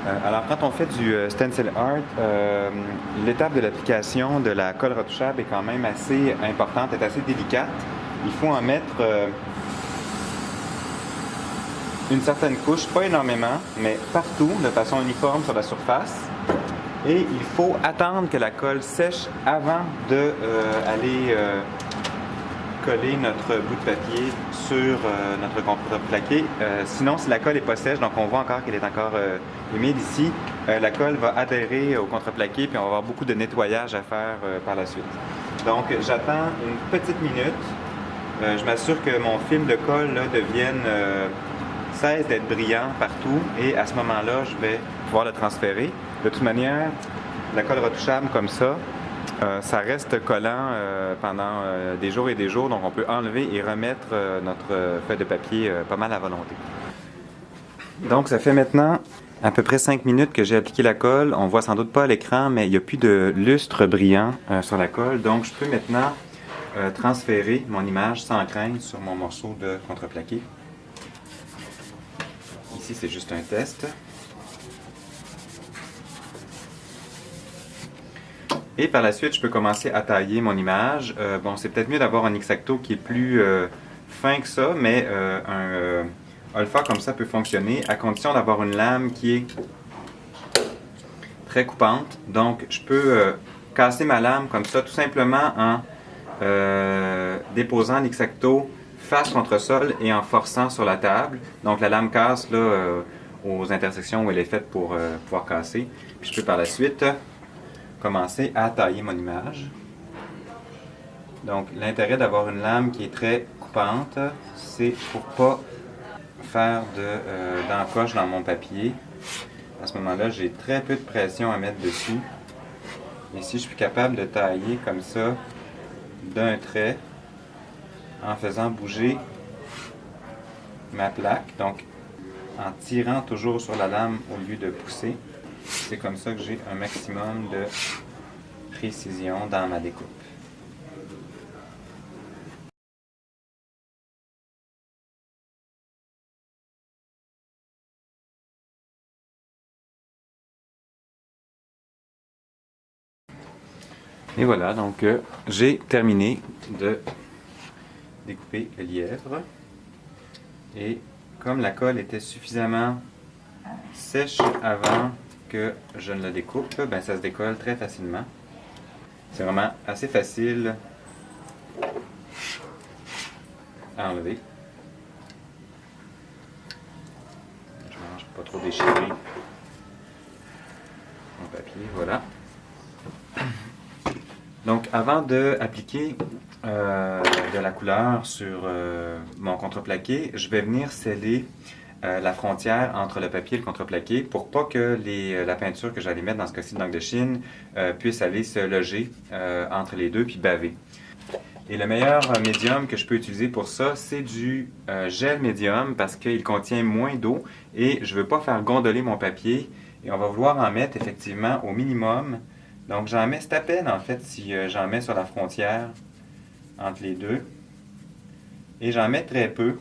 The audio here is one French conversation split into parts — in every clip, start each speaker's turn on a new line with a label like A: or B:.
A: Alors, quand on fait du stencil art, l'étape de l'application de la colle retouchable est quand même assez importante, est assez délicate. Il faut en mettre une certaine couche, pas énormément, mais partout, de façon uniforme sur la surface. Et il faut attendre que la colle sèche avant d'aller coller notre bout de papier sur notre contreplaqué. Sinon, si la colle n'est pas sèche, donc on voit encore qu'elle est encore humide ici, la colle va adhérer au contreplaqué puis on va avoir beaucoup de nettoyage à faire par la suite. Donc, j'attends une petite minute. Je m'assure que mon film de colle là, cesse d'être brillant partout et à ce moment-là, je vais pouvoir le transférer. De toute manière, la colle retouchable comme ça reste collant pendant des jours et des jours, donc on peut enlever et remettre notre feuille de papier pas mal à volonté. Donc ça fait maintenant à peu près 5 minutes que j'ai appliqué la colle. On voit sans doute pas à l'écran, mais il n'y a plus de lustre brillant sur la colle, donc je peux maintenant transférer mon image sans crainte sur mon morceau de contreplaqué. Ici c'est juste un test. Et par la suite, je peux commencer à tailler mon image. Bon, c'est peut-être mieux d'avoir un X-Acto qui est plus fin que ça, mais un Olfa comme ça peut fonctionner à condition d'avoir une lame qui est très coupante. Donc, je peux casser ma lame comme ça tout simplement en déposant l'X-Acto face contre sol et en forçant sur la table. Donc, la lame casse là, aux intersections où elle est faite pour pouvoir casser. Puis, je peux par la suite commencer à tailler mon image. Donc l'intérêt d'avoir une lame qui est très coupante, c'est pour pas faire d'encoche dans mon papier. À ce moment-là, j'ai très peu de pression à mettre dessus. Et si je suis capable de tailler comme ça d'un trait en faisant bouger ma plaque, donc en tirant toujours sur la lame au lieu de pousser, c'est comme ça que j'ai un maximum de précision dans ma découpe. Et voilà, donc j'ai terminé de découper le lièvre. Et comme la colle était suffisamment sèche avant que je ne la découpe, ben ça se décolle très facilement. C'est vraiment assez facile à enlever. Je mange pas trop déchirer mon papier, voilà. Donc avant d'appliquer de la couleur sur mon contreplaqué, je vais venir sceller la frontière entre le papier et le contreplaqué pour pas que la peinture que j'allais mettre dans ce cas-ci de l'encre de Chine puisse aller se loger entre les deux puis baver. Et le meilleur médium que je peux utiliser pour ça, c'est du gel médium parce qu'il contient moins d'eau et je ne veux pas faire gondoler mon papier et on va vouloir en mettre effectivement au minimum. Donc j'en mets, c'est à peine en fait si j'en mets sur la frontière entre les deux. Et j'en mets très peu.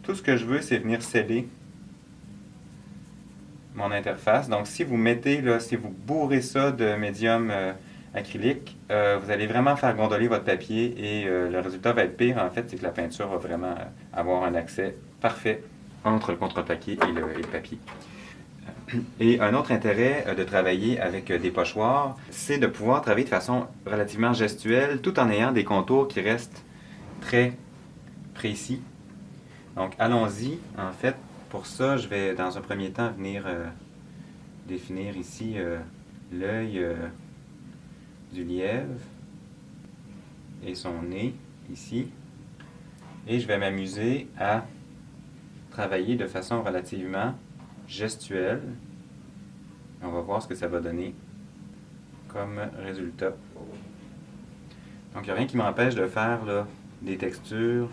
A: Tout ce que je veux, c'est venir sceller mon interface. Donc si vous mettez, là, si vous bourrez ça de médium acrylique, vous allez vraiment faire gondoler votre papier et le résultat va être pire. En fait, c'est que la peinture va vraiment avoir un accès parfait entre le contreplaqué et le papier. Et un autre intérêt de travailler avec des pochoirs, c'est de pouvoir travailler de façon relativement gestuelle tout en ayant des contours qui restent très précis. Donc allons-y. En fait, pour ça, je vais dans un premier temps venir définir ici l'œil du lièvre et son nez ici. Et je vais m'amuser à travailler de façon relativement gestuelle. On va voir ce que ça va donner comme résultat. Donc il n'y a rien qui m'empêche de faire là, des textures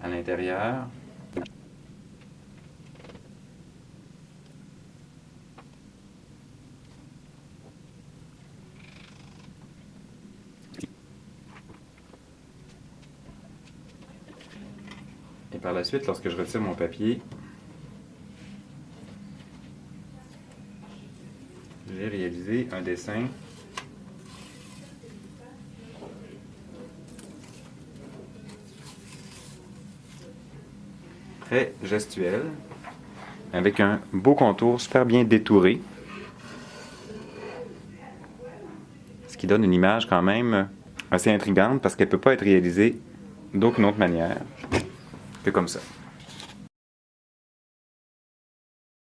A: à l'intérieur. Et par la suite, lorsque je retire mon papier, j'ai réalisé un dessin très gestuel, avec un beau contour super bien détouré, ce qui donne une image quand même assez intrigante parce qu'elle ne peut pas être réalisée d'aucune autre manière que comme ça.